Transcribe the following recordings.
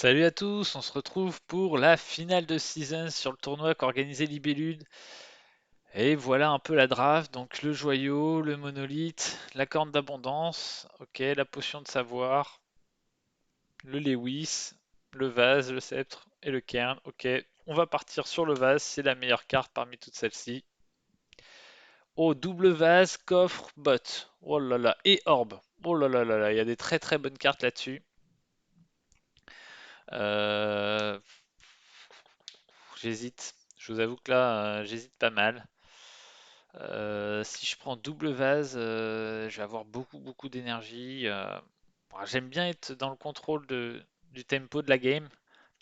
Salut à tous, on se retrouve pour la finale de season sur le tournoi qu'organisait Libellude. Et voilà un peu la draft, donc le joyau, le monolithe, la corne d'abondance, ok, la potion de savoir, le Lewis, le vase, le sceptre et le cairn, ok. On va partir sur le vase, c'est la meilleure carte parmi toutes celles-ci. Oh, double vase, coffre, bot, oh là là, et orbe, oh là là là là, il y a des très très bonnes cartes là-dessus. Euh, J'hésite. Je vous avoue que là, j'hésite pas mal. Si je prends double vase, je vais avoir beaucoup d'énergie. Bon, j'aime bien être dans le contrôle du tempo de la game,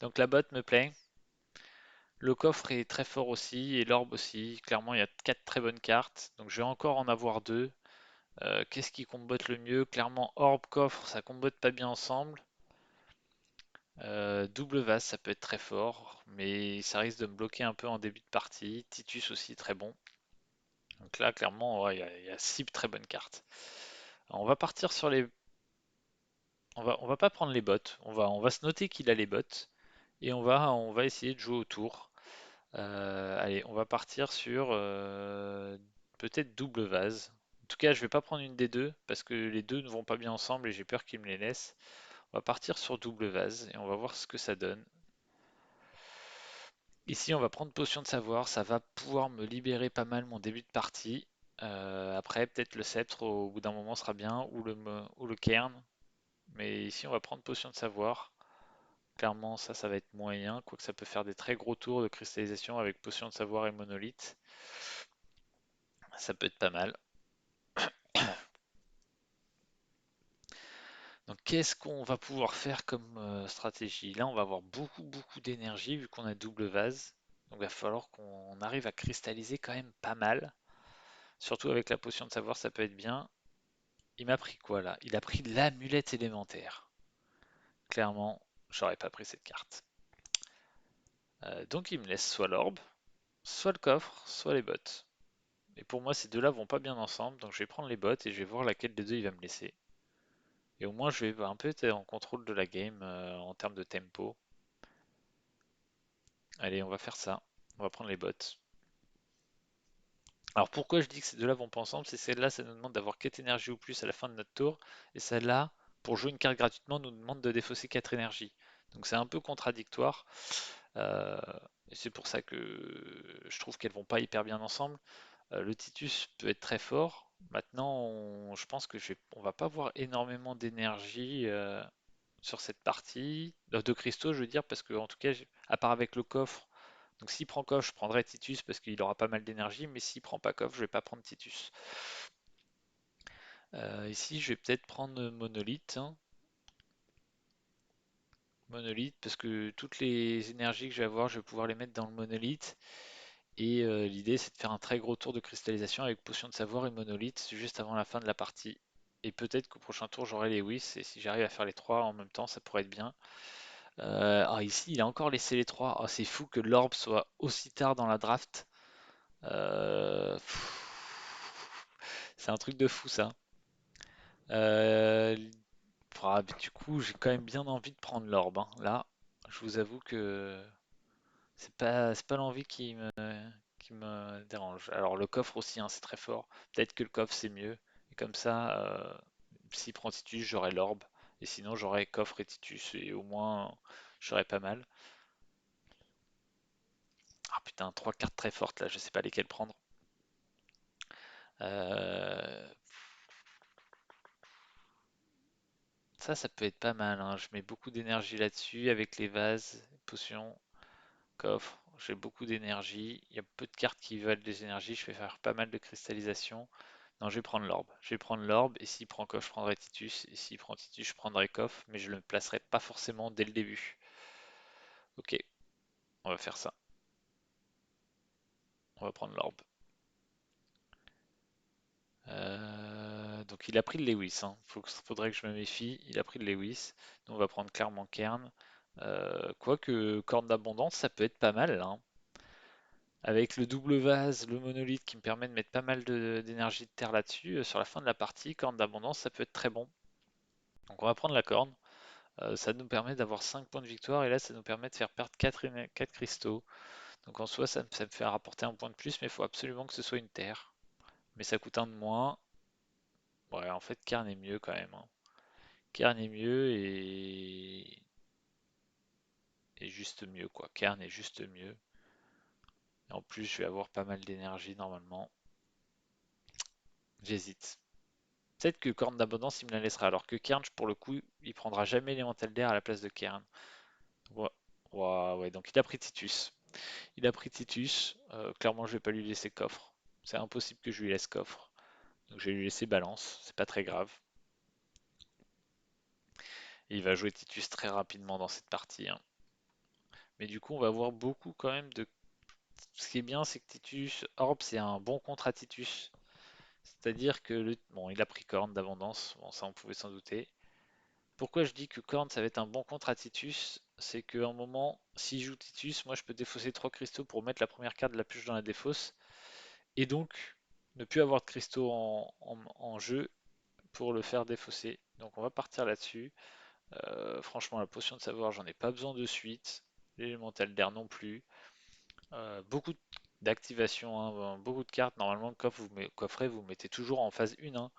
donc la botte me plaît. Le coffre est très fort aussi et l'orbe aussi. Clairement, il y a quatre très bonnes cartes, donc je vais encore en avoir deux. Qu'est-ce qui combotte le mieux? Clairement, orbe, coffre, ça combotte pas bien ensemble. Double vase, ça peut être très fort, mais ça risque de me bloquer un peu en début de partie. Titus aussi très bon. Donc là, clairement, ouais, il y a six très bonnes cartes. Alors, on va partir sur les. On va pas prendre les bots. On va se noter qu'il a les bots et on va essayer de jouer autour. Allez, on va partir sur peut-être double vase. En tout cas, je vais pas prendre une des deux parce que les deux ne vont pas bien ensemble et j'ai peur qu'il me les laisse. On va partir sur double vase et on va voir ce que ça donne. Ici, on va prendre potion de savoir. Ça va pouvoir me libérer pas mal mon début de partie. Après, peut-être le sceptre au bout d'un moment sera bien ou le cairn. Mais ici, on va prendre potion de savoir. Clairement, ça va être moyen, quoique ça peut faire des très gros tours de cristallisation avec potion de savoir et monolithe. Ça peut être pas mal. Donc, qu'est-ce qu'on va pouvoir faire comme stratégie? Là, on va avoir beaucoup d'énergie vu qu'on a double vase. Donc, il va falloir qu'on arrive à cristalliser quand même pas mal. Surtout avec la potion de savoir, ça peut être bien. Il m'a pris quoi là? Il a pris l'amulette élémentaire. Clairement, j'aurais pas pris cette carte. Donc, il me laisse soit l'orbe, soit le coffre, soit les bottes. Et pour moi, ces deux-là vont pas bien ensemble, donc je vais prendre les bots et je vais voir laquelle des deux il va me laisser. Et au moins, je vais un peu être en contrôle de la game en termes de tempo. Allez, on va faire ça. On va prendre les bots. Alors pourquoi je dis que ces deux-là vont pas ensemble, c'est celle-là, ça nous demande d'avoir 4 énergies ou plus à la fin de notre tour, et celle-là, pour jouer une carte gratuitement, nous demande de défausser 4 énergies. Donc c'est un peu contradictoire. euh, et c'est pour ça que je trouve qu'elles vont pas hyper bien ensemble. Le Titus peut être très fort. Maintenant, je pense que on va pas avoir énormément d'énergie sur cette partie. De cristaux, je veux dire, parce que en tout cas, à part avec le coffre, donc s'il prend coffre, je prendrai Titus parce qu'il aura pas mal d'énergie, mais s'il prend pas coffre, je vais pas prendre Titus. Ici, je vais peut-être prendre Monolithe, hein. Monolithe, parce que toutes les énergies que je vais avoir, je vais pouvoir les mettre dans le monolithe. Et l'idée, c'est de faire un très gros tour de cristallisation avec potion de savoir et monolithe juste avant la fin de la partie. Et peut-être qu'au prochain tour, j'aurai les Whis, et si j'arrive à faire les trois en même temps, ça pourrait être bien. Ici, il a encore laissé les trois. Oh, c'est fou que l'orbe soit aussi tard dans la draft. C'est un truc de fou, ça. Euh, du coup, j'ai quand même bien envie de prendre l'orbe, hein. Là, je vous avoue que c'est pas l'envie qui me dérange. Alors le coffre aussi, hein, c'est très fort. Peut-être que le coffre c'est mieux. Et comme ça, s'il prend Titus, j'aurai l'orbe. Et sinon, j'aurai coffre et Titus. Et au moins, je serai pas mal. Ah putain, trois cartes très fortes là, je sais pas lesquelles prendre. Euh, ça peut être pas mal, hein. Je mets beaucoup d'énergie là-dessus avec les vases, potions, coffre. J'ai beaucoup d'énergie. Il y a peu de cartes qui valent des énergies. Je vais faire pas mal de cristallisation. Non, je vais prendre l'orbe. Je vais prendre l'orbe, et s'il prend coffre, je prendrai Titus. Et s'il prend Titus, je prendrai coffre, mais je ne le placerai pas forcément dès le début. Ok, on va faire ça. On va prendre l'orbe. Donc il a pris le Lewis, hein. Faudrait que je me méfie. Il a pris le Lewis. Donc on va prendre clairement Cairn. Quoique Corne d'Abondance, ça peut être pas mal, hein. Avec le double vase, le monolithe qui me permet de mettre pas mal d'énergie de terre là-dessus, sur la fin de la partie, Corne d'Abondance, ça peut être très bon. Donc on va prendre la corne. Ça nous permet d'avoir 5 points de victoire et là ça nous permet de faire perdre 4 cristaux. Donc en soi ça me fait rapporter un point de plus mais il faut absolument que ce soit une terre. Mais ça coûte un de moins. Ouais en fait Cairn est mieux quand même, hein. Cairn est mieux et juste mieux quoi. Cairn est juste mieux. Et en plus je vais avoir pas mal d'énergie normalement. J'hésite. Peut-être que Corne d'Abondance il me la laissera alors que Cairn pour le coup il prendra jamais l'élémental d'air à la place de Cairn. Ouais. Ouais, ouais, donc il a pris Titus. Il a pris Titus. Clairement, je vais pas lui laisser coffre. C'est impossible que je lui laisse coffre. Donc je vais lui laisser balance. C'est pas très grave. Et il va jouer Titus très rapidement dans cette partie, hein. Mais du coup, on va avoir beaucoup quand même de. Ce qui est bien, c'est que Titus. Orb, c'est un bon contre à Titus. C'est-à-dire que bon, il a pris Corne d'abondance. Bon, ça, on pouvait s'en douter. Pourquoi je dis que Corne, ça va être un bon contre à Titus? C'est qu'à un moment, s'il joue Titus, moi, je peux défausser 3 cristaux pour mettre la première carte de la pioche dans la défausse. Et donc ne plus avoir de cristaux en jeu pour le faire défausser. Donc on va partir là-dessus. Franchement, la potion de savoir, j'en ai pas besoin de suite. L'élémental d'air non plus. Beaucoup d'activation, hein, beaucoup de cartes. Normalement, le coffret, vous mettez toujours en phase 1, hein.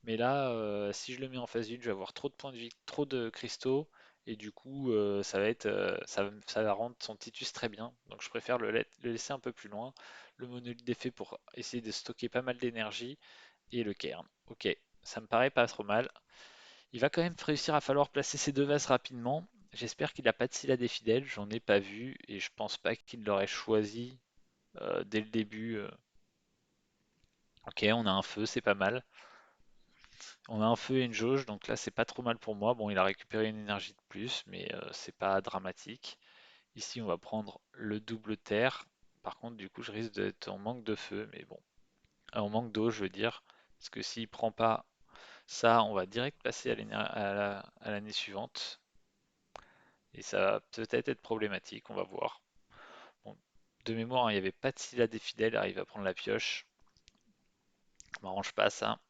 Mais là, si je le mets en phase 1, je vais avoir trop de points de vie, trop de cristaux. Et du coup, ça va être, ça va rendre son Titus très bien. Donc je préfère le laisser un peu plus loin. Le monolithe d'effet pour essayer de stocker pas mal d'énergie. Et le cairn. Ok, ça me paraît pas trop mal. Il va quand même réussir à falloir placer ces deux vases rapidement. J'espère qu'il n'a pas de Scylla des fidèles. J'en ai pas vu. Et je pense pas qu'il l'aurait choisi dès le début. Ok, on a un feu, c'est pas mal. On a un feu et une jauge, donc là c'est pas trop mal pour moi. Bon, il a récupéré une énergie de plus, mais c'est pas dramatique. Ici, on va prendre le double terre. Par contre, du coup, je risque d'être en manque de feu, mais bon. En manque d'eau, je veux dire. Parce que s'il prend pas ça, on va direct passer à l'année suivante. Et ça va peut-être être problématique, on va voir. Bon, de mémoire, hein, il n'y avait pas de Scylla des fidèles, alors il va prendre la pioche. Je m'arrange pas à ça.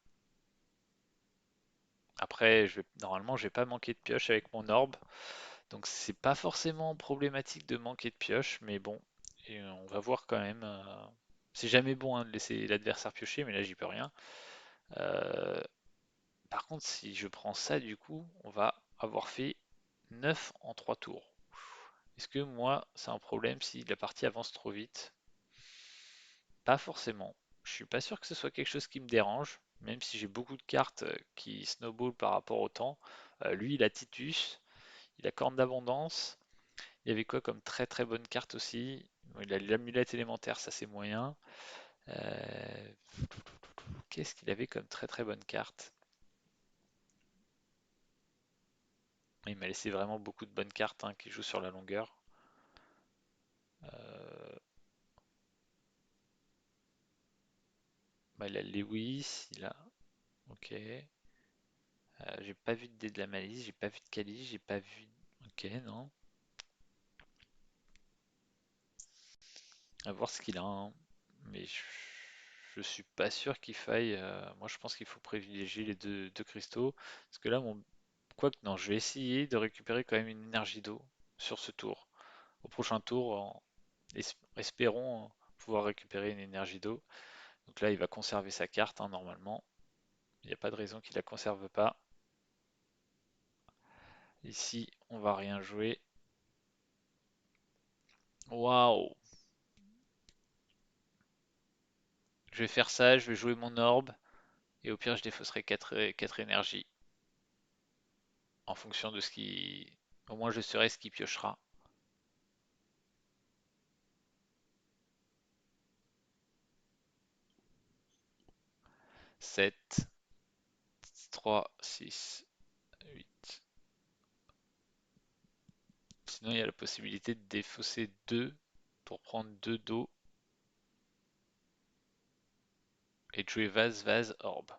Après, normalement, je vais pas manquer de pioche avec mon orbe. Donc c'est pas forcément problématique de manquer de pioche, mais bon, et on va voir quand même. C'est jamais bon, hein, de laisser l'adversaire piocher, mais là j'y peux rien. Euh, Par contre, si je prends ça, du coup, on va avoir fait 9 en 3 tours. Est-ce que moi, c'est un problème si la partie avance trop vite? Pas forcément. Je suis pas sûr que ce soit quelque chose qui me dérange, même si j'ai beaucoup de cartes qui snowball par rapport au temps. Lui, il a Titus, il a Corne d'Abondance. Il y avait quoi comme très très bonne carte aussi? Bon, il a l'amulette élémentaire, ça c'est moyen. Euh, Qu'est-ce qu'il avait comme très très bonne carte? Il m'a laissé vraiment beaucoup de bonnes cartes, hein, qui jouent sur la longueur. Euh, Bah, il a Lewis, il a. Ok. J'ai pas vu de dé de la malice, j'ai pas vu de Kali, j'ai pas vu. Ok, non. À voir ce qu'il a, hein. Mais je suis pas sûr qu'il faille. Moi, je pense qu'il faut privilégier les deux cristaux. Parce que là, quoique, non, je vais essayer de récupérer quand même une énergie d'eau sur ce tour. Au prochain tour, espérons pouvoir récupérer une énergie d'eau. Donc là, il va conserver sa carte, hein, normalement. Il n'y a pas de raison qu'il la conserve pas. Ici, on va rien jouer. Waouh! Je vais faire ça, je vais jouer mon orbe. Et au pire, je défausserai 4 énergies. En fonction de ce qui. Au moins, je saurai ce qui piochera. 7, 3, 6, 8. Sinon, il y a la possibilité de défausser 2 pour prendre 2 d'eau et de jouer vase, vase, orbe.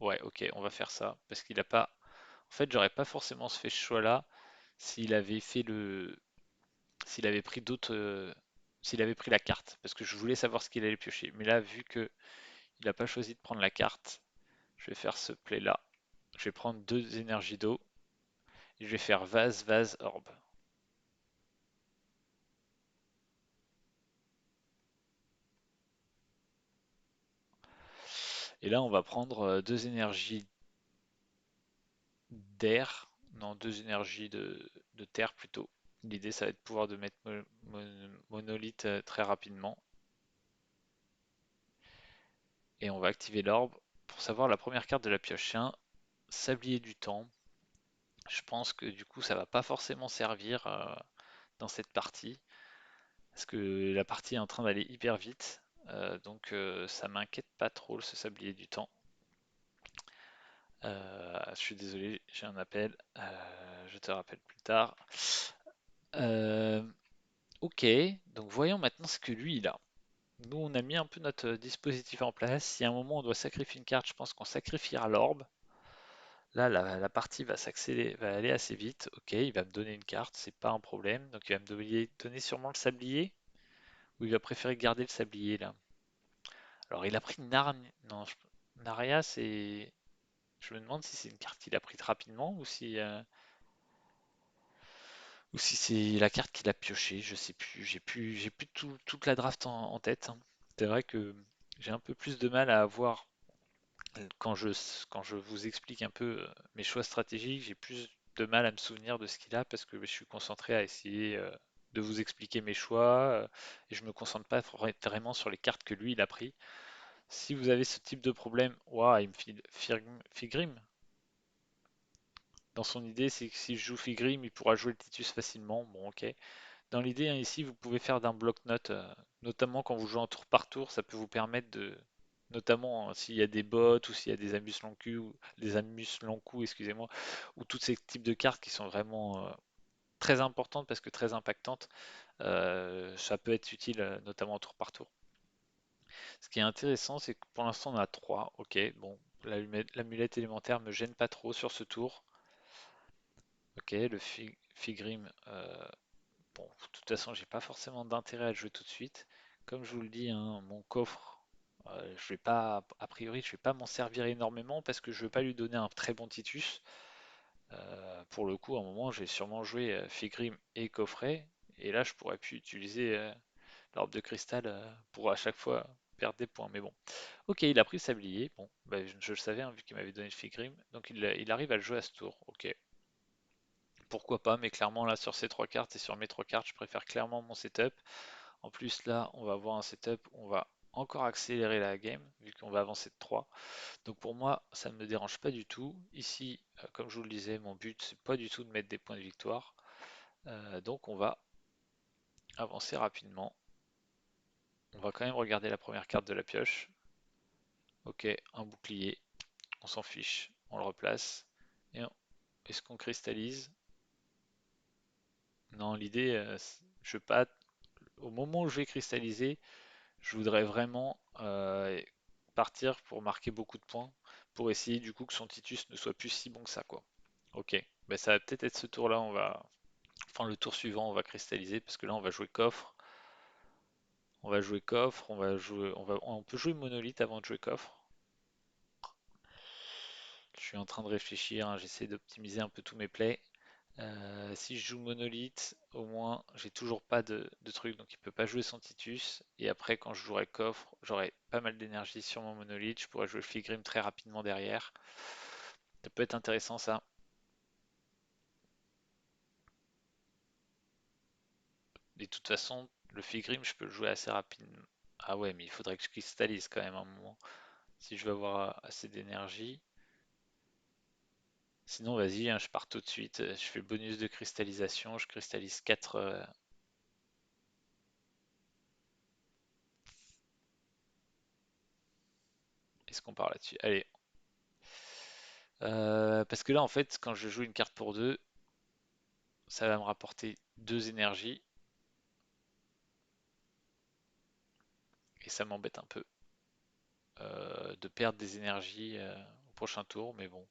Ouais, ok, on va faire ça. Parce qu'il a pas. En fait, j'aurais pas forcément fait ce choix-là s'il avait fait le. S'il avait pris d'autres. S'il avait pris la carte. Parce que je voulais savoir ce qu'il allait piocher. Mais là, vu que il n'a pas choisi de prendre la carte, je vais faire ce play-là. Je vais prendre 2 énergies d'eau. Et je vais faire vase, vase, orbe. Et là, on va prendre deux énergies d'air, non, deux énergies de terre plutôt. L'idée, ça va être de pouvoir de mettre monolithe très rapidement. Et on va activer l'orbe pour savoir la première carte de la pioche. C'est un sablier du temps. Je pense que du coup, ça va pas forcément servir dans cette partie. Parce que la partie est en train d'aller hyper vite. Donc ça m'inquiète pas trop ce sablier du temps. Je suis désolé, j'ai un appel. Je te rappelle plus tard. Euh, ok, donc voyons maintenant ce que lui il a. Nous, on a mis un peu notre dispositif en place. Si à un moment on doit sacrifier une carte, je pense qu'on sacrifiera l'orbe. Là, la partie va s'accélérer, va aller assez vite. Ok, il va me donner une carte, c'est pas un problème. Donc il va me donner sûrement le sablier. Ou il va préférer garder le sablier là. Alors il a pris Narnia. Non, Naria, c'est. Je me demande si c'est une carte qu'il a prise rapidement ou si c'est la carte qu'il a piochée. Je sais plus. J'ai plus toute la draft en tête, hein. C'est vrai que j'ai un peu plus de mal à avoir quand je vous explique un peu mes choix stratégiques, j'ai plus de mal à me souvenir de ce qu'il a parce que je suis concentré à essayer de vous expliquer mes choix et je me concentre pas vraiment sur les cartes que lui il a pris. Si vous avez ce type de problème, ouah, il me file Figrim. Dans son idée, c'est que si je joue Figrim, il pourra jouer le Titus facilement. Bon, ok. Dans l'idée, hein, ici, vous pouvez faire d'un bloc-notes, notamment quand vous jouez en tour par tour, ça peut vous permettre de, notamment hein, s'il y a des bots ou s'il y a des amus long cul, ou des amus long cou, excusez-moi, ou tous ces types de cartes qui sont vraiment très importantes parce que très impactantes, ça peut être utile, notamment en tour par tour. Ce qui est intéressant, c'est que pour l'instant on a 3. Ok, bon, l'amulette élémentaire me gêne pas trop sur ce tour. Ok, le Figrim, bon, de toute façon, j'ai pas forcément d'intérêt à le jouer tout de suite. Comme je vous le dis, hein, mon coffre, je vais pas, a priori, je vais pas m'en servir énormément parce que je veux pas lui donner un très bon Titus. Pour le coup, à un moment, j'ai sûrement joué Figrim et coffret, et là, je pourrais plus utiliser l'orbe de cristal pour à chaque fois perdre des points. Mais bon, ok, il a pris le sablier. Bon, bah, je le savais hein, vu qu'il m'avait donné le Figrim, donc il arrive à le jouer à ce tour. Ok, pourquoi pas, mais clairement là sur ces trois cartes et sur mes trois cartes, je préfère clairement mon setup. En plus, là, on va avoir un setup, on va encore accélérer la game, vu qu'on va avancer de 3. Donc pour moi, ça ne me dérange pas du tout. Ici, comme je vous le disais, mon but, c'est pas du tout de mettre des points de victoire. Donc on va avancer rapidement. On va quand même regarder la première carte de la pioche. Ok, un bouclier, on s'en fiche, on le replace. Et est-ce qu'on cristallise? Non, l'idée, je veux pas. Au moment où je vais cristalliser, je voudrais vraiment partir pour marquer beaucoup de points, pour essayer du coup que son Titus ne soit plus si bon que ça, quoi. Ok, ben, ça va peut-être être ce tour-là, enfin le tour suivant, on va cristalliser, parce que là on va jouer coffre, on va jouer coffre, on peut jouer monolithe avant de jouer coffre. Je suis en train de réfléchir, hein, j'essaie d'optimiser un peu tous mes plays. Si je joue monolithe, au moins j'ai toujours pas de truc, donc il peut pas jouer son Titus. Et après, quand je jouerai coffre, j'aurai pas mal d'énergie sur mon monolithe. Je pourrais jouer le Figrim très rapidement derrière. Ça peut être intéressant ça. Et de toute façon, le Figrim, je peux le jouer assez rapidement. Ah ouais, mais il faudrait que je cristallise quand même un moment. Si je veux avoir assez d'énergie. Sinon, vas-y, hein, je pars tout de suite. Je fais le bonus de cristallisation. Je cristallise 4. Est-ce qu'on part là-dessus? Allez. Parce que là, en fait, quand je joue une carte pour 2, ça va me rapporter 2 énergies. Et ça m'embête un peu de perdre des énergies au prochain tour. Mais bon,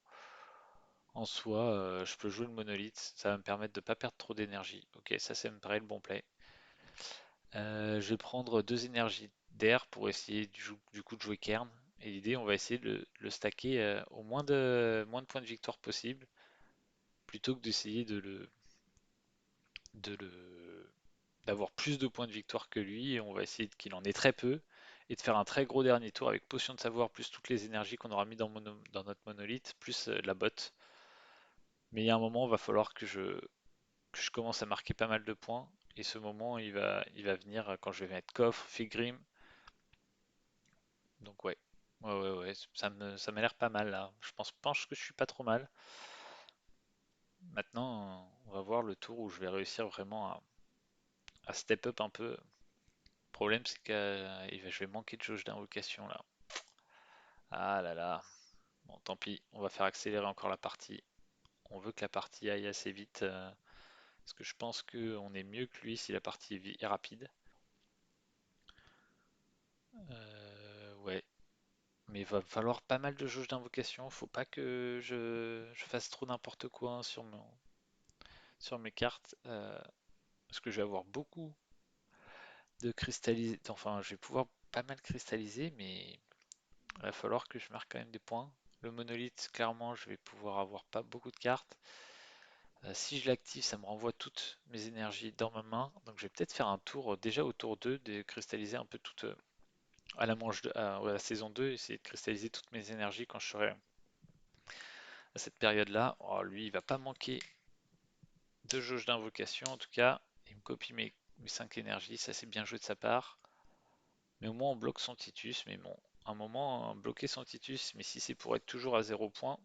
en soi, je peux jouer le monolithe. Ça va me permettre de ne pas perdre trop d'énergie. Ok, ça me paraît le bon play. Je vais prendre 2 énergies d'air pour essayer du coup de jouer Cairn. Et l'idée, on va essayer de le stacker au moins de points de victoire possible. plutôt que d'essayer de le, d'avoir plus de points de victoire que lui, et on va essayer qu'il en ait très peu, et de faire un très gros dernier tour avec potion de savoir, plus toutes les énergies qu'on aura mis dans notre monolithe, plus la botte. Mais il y a un moment, il va falloir que je commence à marquer pas mal de points, et ce moment, il va venir quand je vais mettre coffre, Figrim. Donc ouais, ouais, ça m'a l'air pas mal là. Pense que je suis pas trop mal. Maintenant, on va voir le tour où je vais réussir vraiment à step up un peu. Le problème, c'est que je vais manquer de jauge d'invocation là. Ah là là. Bon, tant pis, on va faire accélérer encore la partie. On veut que la partie aille assez vite, parce que je pense qu'on est mieux que lui si la partie est rapide. Ouais, mais il va falloir pas mal de jauge d'invocation. Faut pas que je fasse trop n'importe quoi hein, sur mes cartes, parce que je vais avoir beaucoup de cristalliser. Enfin, je vais pouvoir pas mal cristalliser, mais il va falloir que je marque quand même des points. Le monolithe, clairement, je vais pouvoir avoir pas beaucoup de cartes. Si je l'active, ça me renvoie toutes mes énergies dans ma main. Donc je vais peut-être faire un tour déjà au tour 2, de cristalliser un peu toute à la manche ouais, à la saison 2, essayer de cristalliser toutes mes énergies quand je serai à cette période-là. Oh, lui, il va pas manquer de jauge d'invocation. En tout cas, il me copie mes 5 énergies. Ça, c'est bien joué de sa part. Mais au moins, on bloque son Titus. Mais bon, un moment, bloquer son Titus, mais si c'est pour être toujours à 0 point,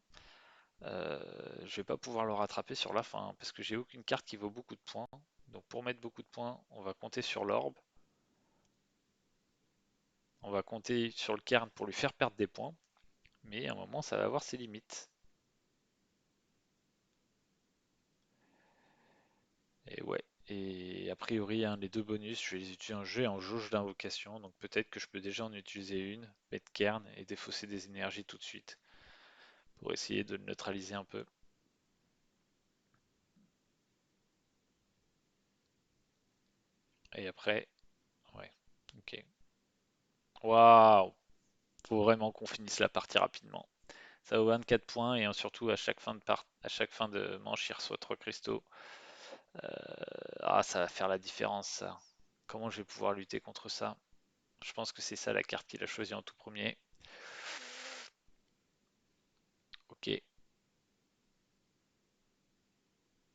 je vais pas pouvoir le rattraper sur la fin, hein, parce que j'ai aucune carte qui vaut beaucoup de points. Donc pour mettre beaucoup de points, on va compter sur l'orbe. On va compter sur le cairn pour lui faire perdre des points. Mais à un moment, ça va avoir ses limites. Et ouais. Et a priori, hein, les deux bonus, je vais les utiliser en jeu et en jauge d'invocation. Donc peut-être que je peux déjà en utiliser une, mettre cairn et défausser des énergies tout de suite. Pour essayer de le neutraliser un peu. Et après, ouais. Ok. Waouh! Faut vraiment qu'on finisse la partie rapidement. Ça vaut 24 points et surtout à chaque fin de manche, il reçoit 3 cristaux. Ah, ça va faire la différence, ça. Comment je vais pouvoir lutter contre ça? Je pense que c'est ça la carte qu'il a choisie en tout premier. Ok.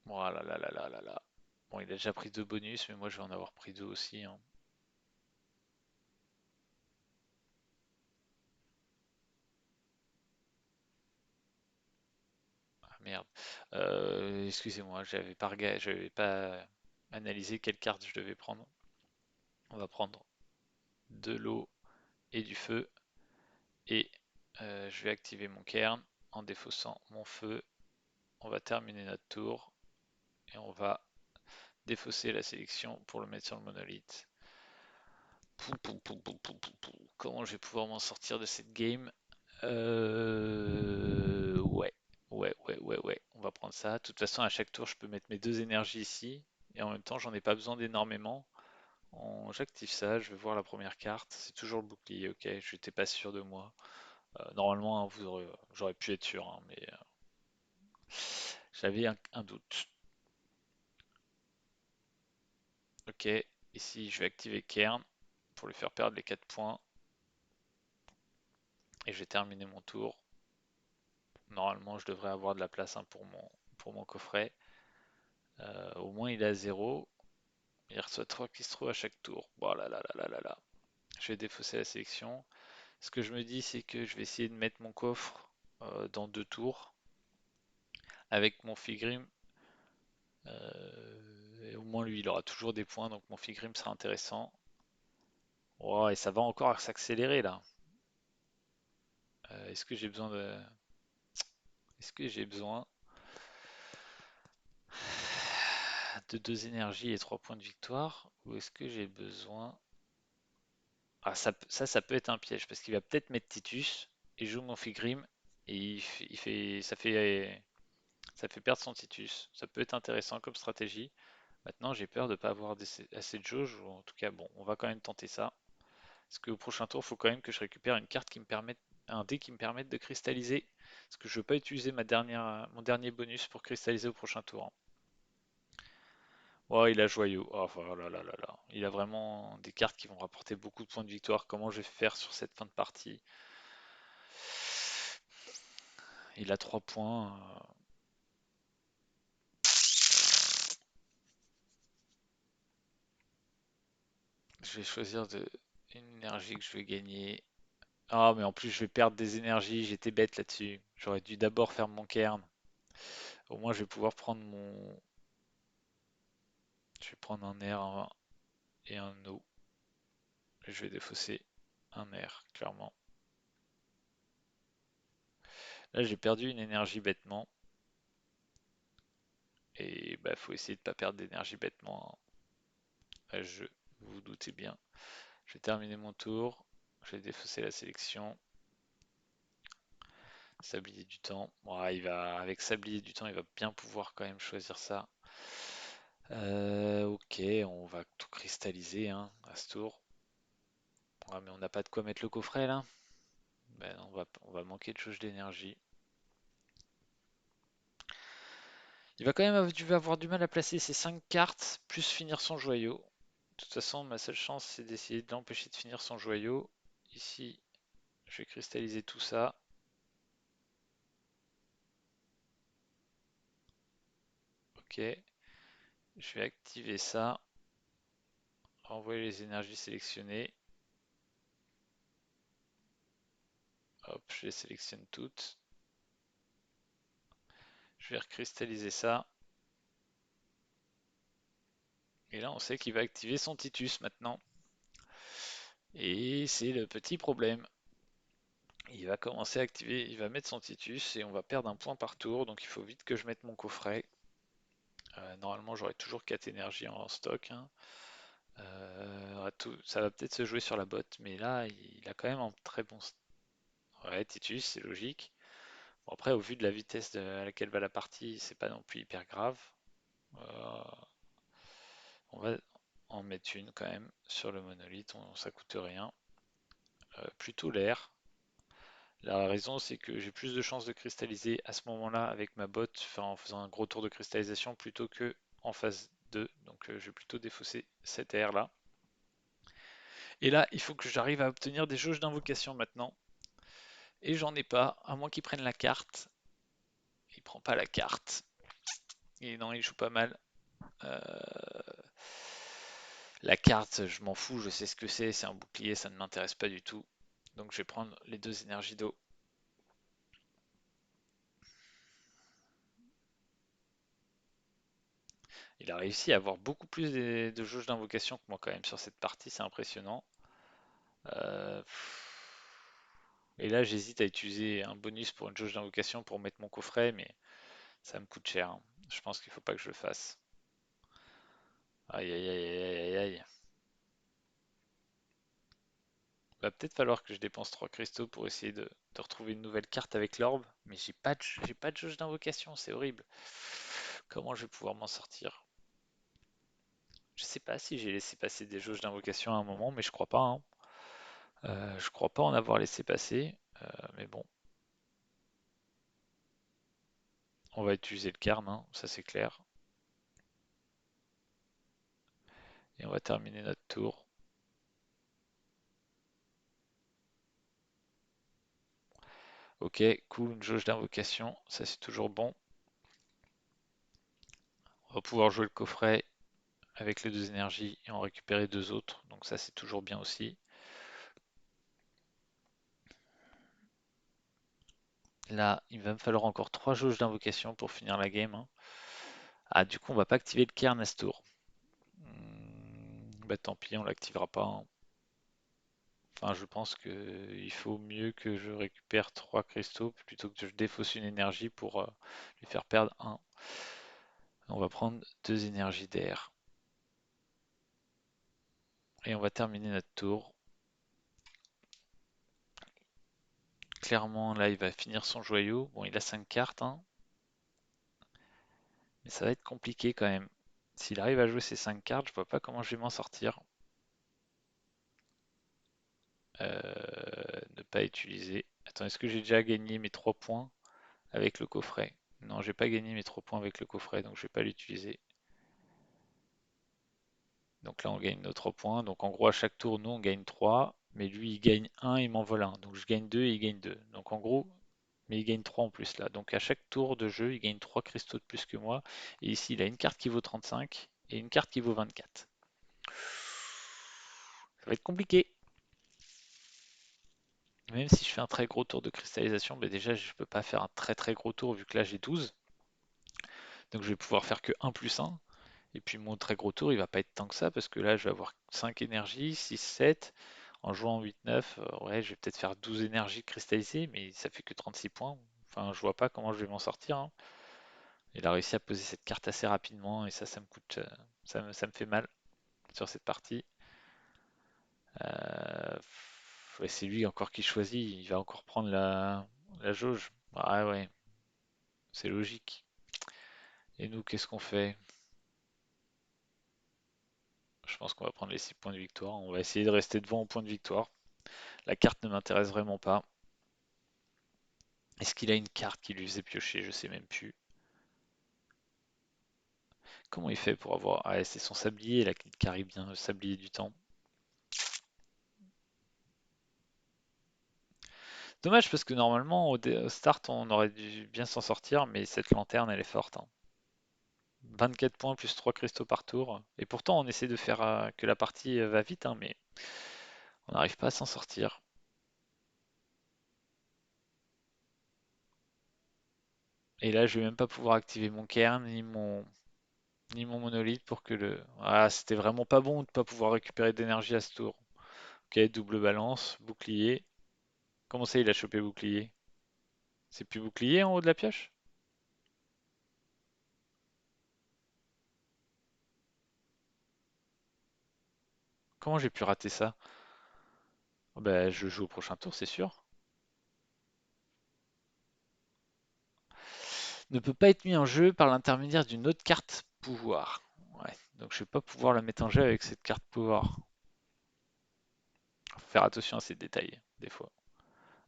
Voilà, là, là, là, là, là. Bon, il a déjà pris 2 bonus, mais moi je vais en avoir pris 2 aussi, hein. Ah, merde. Excusez-moi, j'avais pas analysé quelle carte je devais prendre. On va prendre de l'eau et du feu. Et je vais activer mon cairn en défaussant mon feu. On va terminer notre tour et on va défausser la sélection pour le mettre sur le monolithe. Comment je vais pouvoir m'en sortir de cette game? Ouais, ouais. On va prendre ça. De toute façon, à chaque tour, je peux mettre mes 2 énergies ici. Et en même temps, j'en ai pas besoin d'énormément. J'active ça, je vais voir la première carte. C'est toujours le bouclier, ok. Je n'étais pas sûr de moi. Normalement, hein, j'aurais pu être sûr, hein, mais j'avais un doute. Ok, ici je vais activer Cairn pour lui faire perdre les 4 points. Et j'ai terminé mon tour. Normalement, je devrais avoir de la place hein, pour mon coffret. Au moins, il est à 0. Il reçoit 3 qui se trouvent à chaque tour. Bon là là là là là là. Je vais défausser la sélection. Ce que je me dis, c'est que je vais essayer de mettre mon coffre dans 2 tours avec mon Figrim. Et au moins, lui, il aura toujours des points, donc mon Figrim sera intéressant. Oh, et ça va encore s'accélérer là. Est-ce que j'ai besoin de... Est-ce que j'ai besoin de 2 énergies et 3 points de victoire? Ou est-ce que j'ai besoin... Ah, ça peut être un piège, parce qu'il va peut-être mettre Titus, et joue mon Figrim, et ça fait perdre son Titus. Ça peut être intéressant comme stratégie. Maintenant, j'ai peur de ne pas avoir assez de jauge, ou en tout cas, bon, on va quand même tenter ça. Parce qu'au prochain tour, il faut quand même que je récupère une carte qui me permette un dé qui me permette de cristalliser. Parce que je veux pas utiliser mon dernier bonus pour cristalliser au prochain tour, hein. Oh, il a joyau. Oh, oh là là là là. Il a vraiment des cartes qui vont rapporter beaucoup de points de victoire. Comment je vais faire sur cette fin de partie? Il a 3 points. Je vais choisir une énergie que je vais gagner. Ah, mais en plus, je vais perdre des énergies. J'étais bête là-dessus. J'aurais dû d'abord faire mon cairn. Au moins, je vais pouvoir prendre mon. Je vais prendre un air et un eau. Et je vais défausser un air, clairement. Là, j'ai perdu une énergie bêtement. Et bah, faut essayer de pas perdre d'énergie bêtement, hein. Vous vous doutez bien. Je vais terminer mon tour. Je vais défausser la sélection. Sablier du temps. Ouais, avec Sablier du temps, il va bien pouvoir quand même choisir ça. Ok, on va tout cristalliser, hein, à ce tour. Ouais, mais on n'a pas de quoi mettre le coffret là. Ben, on va manquer de jauge d'énergie. Il va quand même avoir du mal à placer ses 5 cartes, plus finir son joyau. De toute façon, ma seule chance, c'est d'essayer de l'empêcher de finir son joyau. Ici, je vais cristalliser tout ça. Ok, je vais activer ça. Envoyer les énergies sélectionnées. Hop, je les sélectionne toutes. Je vais recristalliser ça. Et là, on sait qu'il va activer son Titus maintenant. Et c'est le petit problème. Il va commencer à activer, il va mettre son Titus et on va perdre un point par tour. Donc il faut vite que je mette mon coffret. Normalement, j'aurai toujours 4 énergies en stock, hein. Ça va peut-être se jouer sur la botte, mais là, il a quand même un très bon. Ouais, Titus, c'est logique. Bon, après, au vu de la vitesse à laquelle va la partie, c'est pas non plus hyper grave. Euh, on va en mettre une quand même sur le monolithe, ça coûte rien. Plutôt l'air. La raison, c'est que j'ai plus de chances de cristalliser à ce moment-là avec ma botte, enfin, en faisant un gros tour de cristallisation plutôt que en phase 2. Donc, je vais plutôt défausser cet air-là. Et là, il faut que j'arrive à obtenir des jauges d'invocation maintenant. Et j'en ai pas, à moins qu'il prenne la carte. Il prend pas la carte. Et non, il joue pas mal. Euh, La carte, je m'en fous, je sais ce que c'est un bouclier, ça ne m'intéresse pas du tout. Donc je vais prendre les 2 énergies d'eau. Il a réussi à avoir beaucoup plus de jauges d'invocation que moi quand même sur cette partie, c'est impressionnant. Euh, Et là j'hésite à utiliser un bonus pour une jauge d'invocation pour mettre mon coffret, mais ça me coûte cher, hein. Je pense qu'il faut pas que je le fasse. Aïe aïe aïe aïe aïe aïe. Va peut-être falloir que je dépense 3 cristaux pour essayer de retrouver une nouvelle carte avec l'orbe, mais j'ai pas de jauge d'invocation, c'est horrible. Comment je vais pouvoir m'en sortir? Je sais pas si j'ai laissé passer des jauges d'invocation à un moment, mais je crois pas, hein. Je crois pas en avoir laissé passer, mais bon, on va utiliser le carne, hein, ça c'est clair. Et on va terminer notre tour. Ok, cool, une jauge d'invocation, ça c'est toujours bon. On va pouvoir jouer le coffret avec les 2 énergies et en récupérer 2 autres, donc ça c'est toujours bien aussi. Là, il va me falloir encore 3 jauges d'invocation pour finir la game, hein. Ah, du coup, on va pas activer le cairn à ce tour. Bah tant pis, on l'activera pas, hein. Enfin, je pense qu'il faut mieux que je récupère 3 cristaux plutôt que je défausse une énergie pour lui faire perdre un. On va prendre 2 énergies d'air. Et on va terminer notre tour. Clairement, là, il va finir son joyau. Bon, il a 5 cartes, hein, mais ça va être compliqué quand même. S'il arrive à jouer ses 5 cartes, je vois pas comment je vais m'en sortir. Ne pas utiliser. Attends, est-ce que j'ai déjà gagné mes 3 points avec le coffret? Non, j'ai pas gagné mes 3 points avec le coffret, donc je vais pas l'utiliser. Donc là, on gagne nos 3 points. Donc en gros, à chaque tour, nous, on gagne 3. Mais lui, il gagne un, il m'envole un. Donc je gagne 2 et il gagne 2. Donc en gros, mais il gagne 3 en plus là. Donc à chaque tour de jeu, il gagne 3 cristaux de plus que moi. Et ici, il a une carte qui vaut 35 et une carte qui vaut 24. Ça va être compliqué. Même si je fais un très gros tour de cristallisation, mais déjà, je peux pas faire un très très gros tour vu que là, j'ai 12. Donc je vais pouvoir faire que 1 plus 1. Et puis mon très gros tour, il va pas être tant que ça, parce que là, je vais avoir 5 énergies, 6, 7. En jouant 8, 9, ouais, je vais peut-être faire 12 énergies cristallisées, mais ça fait que 36 points. Enfin, je vois pas comment je vais m'en sortir, hein. Il a réussi à poser cette carte assez rapidement, et ça me coûte, ça me fait mal sur cette partie. Euh, ouais, c'est lui encore qui choisit, il va encore prendre la jauge. Ah ouais, c'est logique. Et nous, qu'est-ce qu'on fait? Je pense qu'on va prendre les 6 points de victoire. On va essayer de rester devant au point de victoire. La carte ne m'intéresse vraiment pas. Est-ce qu'il a une carte qui lui faisait piocher? Je sais même plus. Comment il fait pour avoir... Ah, c'est son sablier là qui carry bien, le sablier du temps. Dommage parce que normalement au start on aurait dû bien s'en sortir, mais cette lanterne elle est forte, hein. 24 points plus 3 cristaux par tour. Et pourtant on essaie de faire que la partie va vite, hein, mais on n'arrive pas à s'en sortir. Et là je vais même pas pouvoir activer mon cairn ni mon monolithe pour que le... Ah, c'était vraiment pas bon de pas pouvoir récupérer d'énergie à ce tour. Ok, double balance, bouclier. Comment ça il a chopé bouclier? C'est plus bouclier en haut de la pioche? Comment j'ai pu rater ça? Oh bah, je joue au prochain tour, c'est sûr. Ne peut pas être mis en jeu par l'intermédiaire d'une autre carte pouvoir. Ouais, donc je vais pas pouvoir la mettre en jeu avec cette carte pouvoir. Faut faire attention à ces détails, des fois.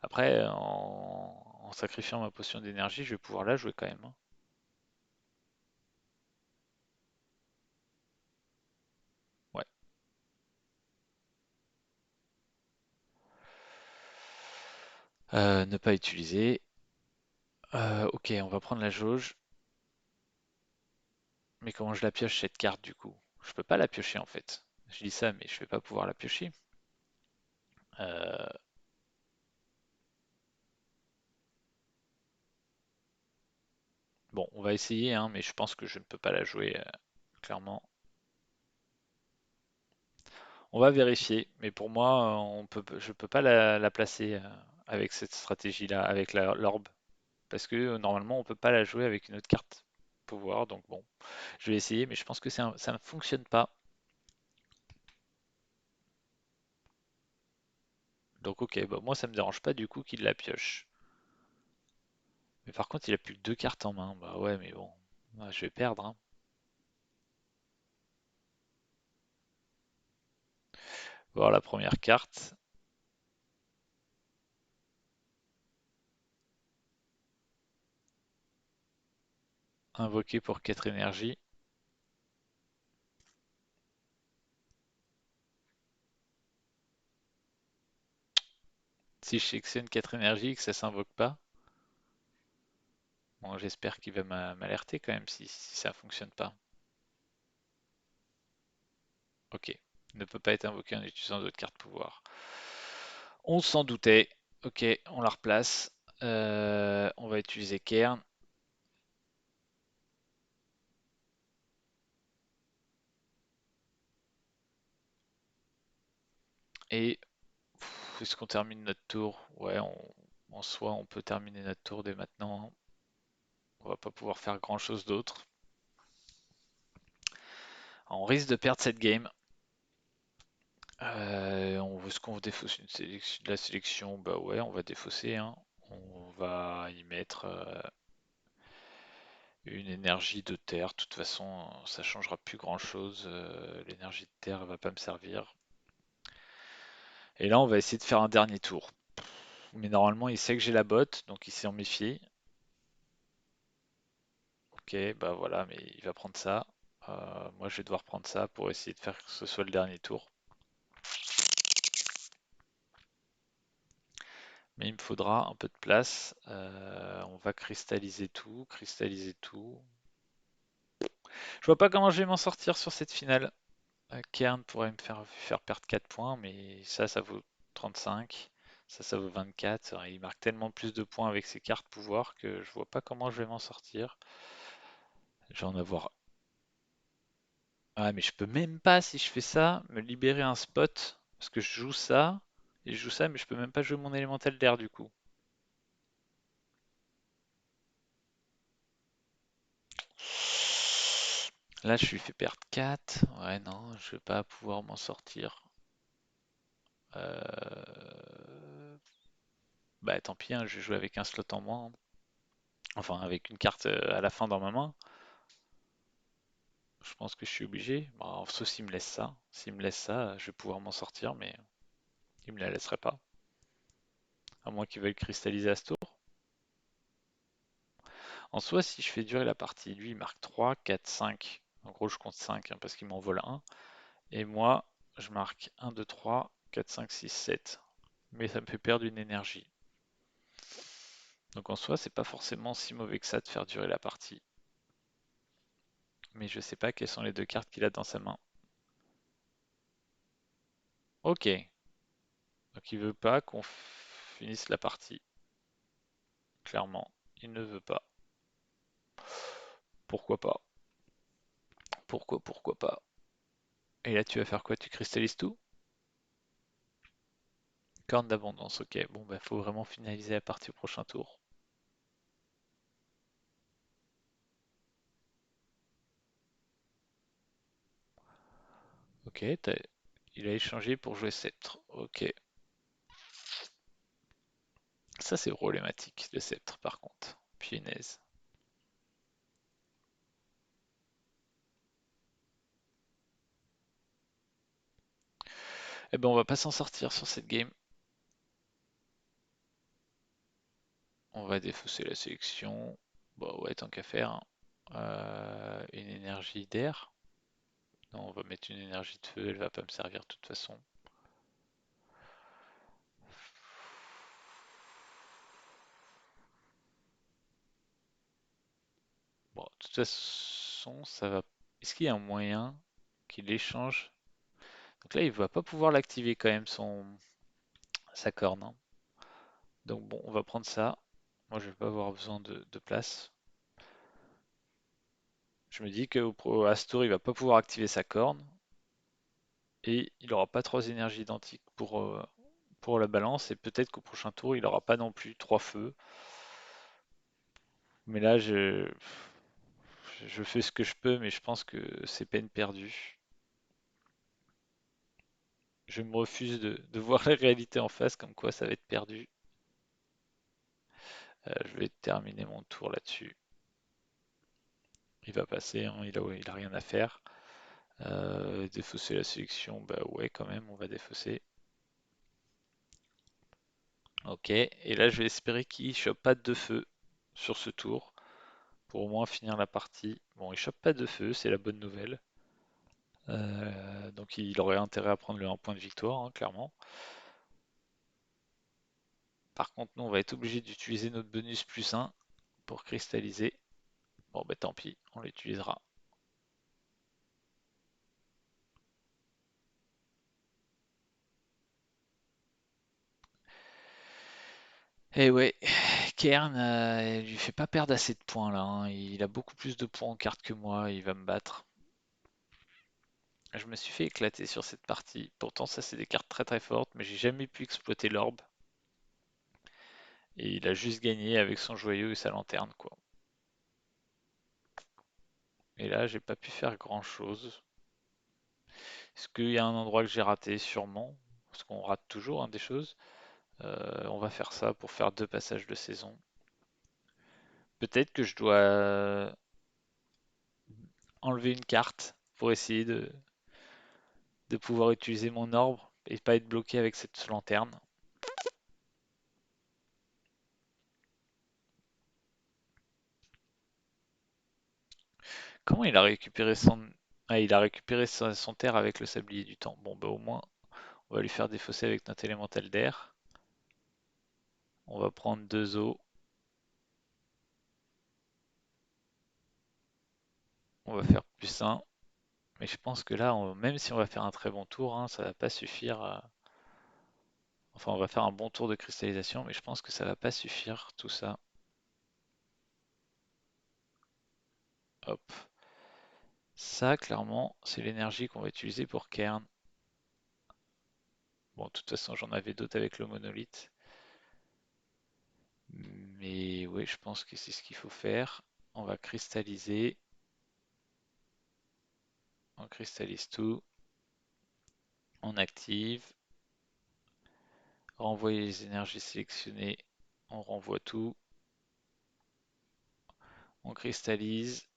Après, en sacrifiant ma potion d'énergie, je vais pouvoir la jouer quand même, hein. Ouais. Ne pas utiliser. Ok, on va prendre la jauge. Mais comment je la pioche cette carte du coup? Je peux pas la piocher en fait. Je dis ça, mais je vais pas pouvoir la piocher. Euh, bon, on va essayer, hein, mais je pense que je ne peux pas la jouer, clairement. On va vérifier, mais pour moi, je peux pas la placer avec cette stratégie-là, avec l'orbe, parce que normalement, on peut pas la jouer avec une autre carte pouvoir. Donc bon, je vais essayer, mais je pense que ça ne fonctionne pas. Donc ok, bah, moi ça me dérange pas du coup qu'il la pioche. Mais par contre, il a plus que deux cartes en main. Bah ouais, mais bon, ouais, je vais perdre, hein. Voir la première carte, invoquer pour 4 énergies. Si je sélectionne 4 énergies et que ça s'invoque pas, bon, j'espère qu'il va m'alerter quand même si ça fonctionne pas. Ok. Ne peut pas être invoqué en utilisant d'autres cartes pouvoir. On s'en doutait. Ok, on la replace. On va utiliser Cairn. Et est-ce qu'on termine notre tour? Ouais, en soi, on peut terminer notre tour dès maintenant, hein. On va pas pouvoir faire grand-chose d'autre. On risque de perdre cette game. Est-ce qu'on défausse de la sélection? Bah ouais, on va défausser, hein. On va y mettre une énergie de terre. De toute façon, ça changera plus grand-chose. L'énergie de terre, elle va pas me servir. Et là, on va essayer de faire un dernier tour. Mais normalement, il sait que j'ai la botte, donc il s'est en méfié. Ok, bah voilà, mais il va prendre ça. Moi, je vais devoir prendre ça pour essayer de faire que ce soit le dernier tour. Mais il me faudra un peu de place. On va cristalliser tout, cristalliser tout. Je vois pas comment je vais m'en sortir sur cette finale. Kern pourrait me faire perdre 4 points, mais ça vaut 35. Ça vaut 24. Il marque tellement plus de points avec ses cartes pouvoir que je vois pas comment je vais m'en sortir. Je vais en avoir. Ah, mais je peux même pas, si je fais ça, me libérer un spot. Parce que je joue ça, et je joue ça, mais je peux même pas jouer mon élémental d'air du coup. Là, je lui fais perdre 4. Ouais, non, je vais pas pouvoir m'en sortir. Bah tant pis, hein, je vais jouer avec un slot en moins. Enfin, avec une carte à la fin dans ma main. Je pense que je suis obligé. Bon, sauf s'il me laisse ça. S'il me laisse ça, je vais pouvoir m'en sortir, mais il me la laisserait pas. À moins qu'il veuille cristalliser à ce tour. En soi, si je fais durer la partie, lui il marque 3, 4, 5. En gros, je compte 5 hein, parce qu'il m'en vole un. Et moi, je marque 1, 2, 3, 4, 5, 6, 7. Mais ça me fait perdre une énergie. Donc en soi, c'est pas forcément si mauvais que ça de faire durer la partie. Mais je sais pas quelles sont les deux cartes qu'il a dans sa main. Ok, donc il veut pas qu'on finisse la partie. Clairement, il ne veut pas. Pourquoi pas? Pourquoi pas? Et là, tu vas faire quoi? Tu cristallises tout? Corne d'abondance, ok. Bon, bah, faut vraiment finaliser la partie au prochain tour. Ok, il a échangé pour jouer sceptre. Ok. Ça, c'est problématique, le sceptre, par contre. Punaise. Eh ben, on va pas s'en sortir sur cette game. On va défausser la sélection. Bon, ouais, tant qu'à faire, hein. Une énergie d'air. Non, on va mettre une énergie de feu, elle va pas me servir de toute façon. Bon, de toute façon, ça va. Est-ce qu'il y a un moyen qu'il échange? Donc là, il va pas pouvoir l'activer quand même sa corne, hein. Donc bon, on va prendre ça. Moi, je vais pas avoir besoin de place. Je me dis à ce tour, il va pas pouvoir activer sa corne et il aura pas trois énergies identiques pour la balance et peut-être qu'au prochain tour, il aura pas non plus trois feux. Mais là, je fais ce que je peux, mais je pense que c'est peine perdue. Je me refuse de voir la réalité en face, comme quoi ça va être perdu. Je vais terminer mon tour là-dessus. Il va passer, hein, il a rien à faire. Défausser la sélection, bah ouais, quand même, on va défausser. Ok, et là je vais espérer qu'il chope pas de feu sur ce tour pour au moins finir la partie. Bon, il chope pas de feu, c'est la bonne nouvelle. Donc il aurait intérêt à prendre le 1 point de victoire, hein, clairement. Par contre, nous on va être obligé d'utiliser notre bonus plus 1 pour cristalliser. Bon, bah tant pis, on l'utilisera. Et ouais, Kern, il lui fait pas perdre assez de points là, hein. Il a beaucoup plus de points en carte que moi, il va me battre. Je me suis fait éclater sur cette partie. Pourtant, ça c'est des cartes très très fortes, mais j'ai jamais pu exploiter l'orbe. Et il a juste gagné avec son joyau et sa lanterne, quoi. Et là, j'ai pas pu faire grand chose. Est-ce qu'il y a un endroit que j'ai raté? Sûrement. Parce qu'on rate toujours hein, des choses. On va faire ça pour faire deux passages de saison. Peut-être que je dois enlever une carte pour essayer de pouvoir utiliser mon orbe et pas être bloqué avec cette lanterne. Comment il a récupéré son... Ah, il a récupéré son terre avec le sablier du temps. Bon, bah au moins, on va lui faire défausser avec notre élémental d'air. On va prendre 2 eaux. On va faire +1. Mais je pense que là, même si on va faire un très bon tour, hein, ça va pas suffire. Enfin, on va faire un bon tour de cristallisation, mais je pense que ça va pas suffire, tout ça. Hop. Ça, clairement, c'est l'énergie qu'on va utiliser pour Cairn. Bon, de toute façon, j'en avais d'autres avec le monolithe. Mais oui, je pense que c'est ce qu'il faut faire. On va cristalliser. On cristallise tout. On active. Renvoyer les énergies sélectionnées. On renvoie tout. On cristallise.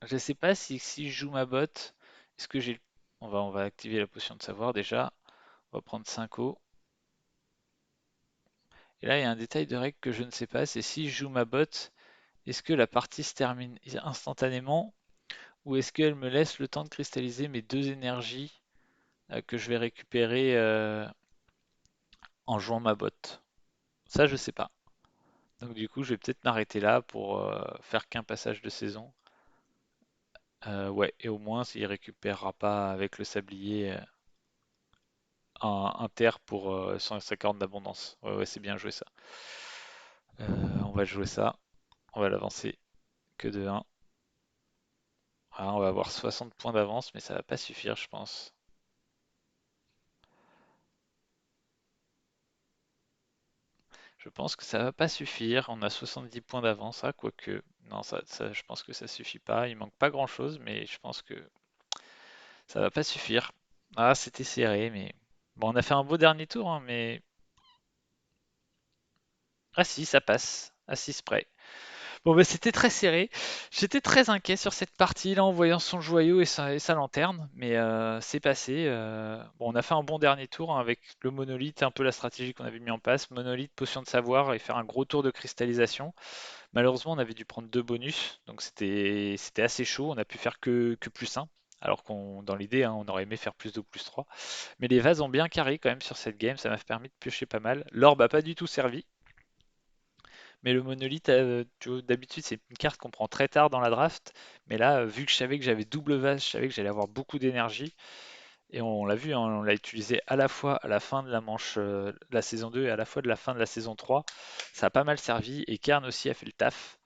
Je sais pas si je joue ma botte, est-ce que j'ai... On va activer la potion de savoir déjà. On va prendre 5 eaux. Et là, il y a un détail de règle que je ne sais pas, c'est si je joue ma botte, est-ce que la partie se termine instantanément ou est-ce qu'elle me laisse le temps de cristalliser mes 2 énergies que je vais récupérer en jouant ma botte? Ça, je sais pas. Donc du coup, je vais peut-être m'arrêter là pour faire qu'un passage de saison. Ouais, et au moins, s'il récupérera pas avec le sablier un terre pour sa corne d'abondance. Ouais, ouais, c'est bien joué ça. On va jouer ça. On va l'avancer que de 1. Ah, on va avoir 60 points d'avance, mais ça va pas suffire, je pense. Je pense que ça va pas suffire. On a 70 points d'avance, ah, quoique. Non, je pense que ça suffit pas. Il manque pas grand-chose, mais je pense que ça va pas suffire. Ah, c'était serré, mais bon, on a fait un beau dernier tour, hein, mais ah si, ça passe à 6 près. Bon, bah, c'était très serré. J'étais très inquiet sur cette partie là en voyant son joyau et sa lanterne, mais c'est passé. Bon, on a fait un bon dernier tour hein, avec le monolithe, un peu la stratégie qu'on avait mis en place. Monolithe, potion de savoir et faire un gros tour de cristallisation. Malheureusement, on avait dû prendre 2 bonus, donc c'était assez chaud. On a pu faire que +1, alors qu'on dans l'idée, hein, on aurait aimé faire +2 ou +3. Mais les vases ont bien carré quand même sur cette game, ça m'a permis de piocher pas mal. L'orbe a pas du tout servi. Mais le monolithe, tu vois, d'habitude, c'est une carte qu'on prend très tard dans la draft. Mais là, vu que je savais que j'avais double vase, je savais que j'allais avoir beaucoup d'énergie. Et on l'a vu, hein, on l'a utilisé à la fois à la fin de la manche de la saison 2 et à la fois de la fin de la saison 3. Ça a pas mal servi. Et Kern aussi a fait le taf.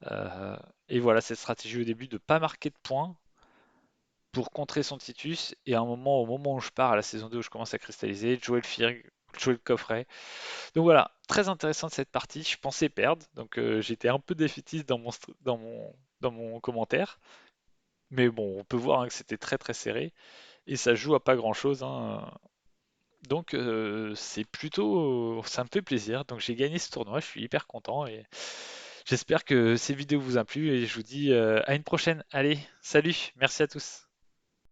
Euh, et voilà, cette stratégie au début de pas marquer de points pour contrer son Titus. Et à un moment, au moment où je pars à la saison 2 où je commence à cristalliser, jouer le Firg, jouer le coffret. Donc voilà, très intéressante cette partie. Je pensais perdre, donc j'étais un peu défaitiste dans mon commentaire. Mais bon, on peut voir hein, que c'était très très serré et ça joue à pas grand-chose, hein. Donc c'est plutôt, ça me fait plaisir. Donc j'ai gagné ce tournoi, je suis hyper content et j'espère que ces vidéos vous ont plu et je vous dis à une prochaine. Allez, salut, merci à tous.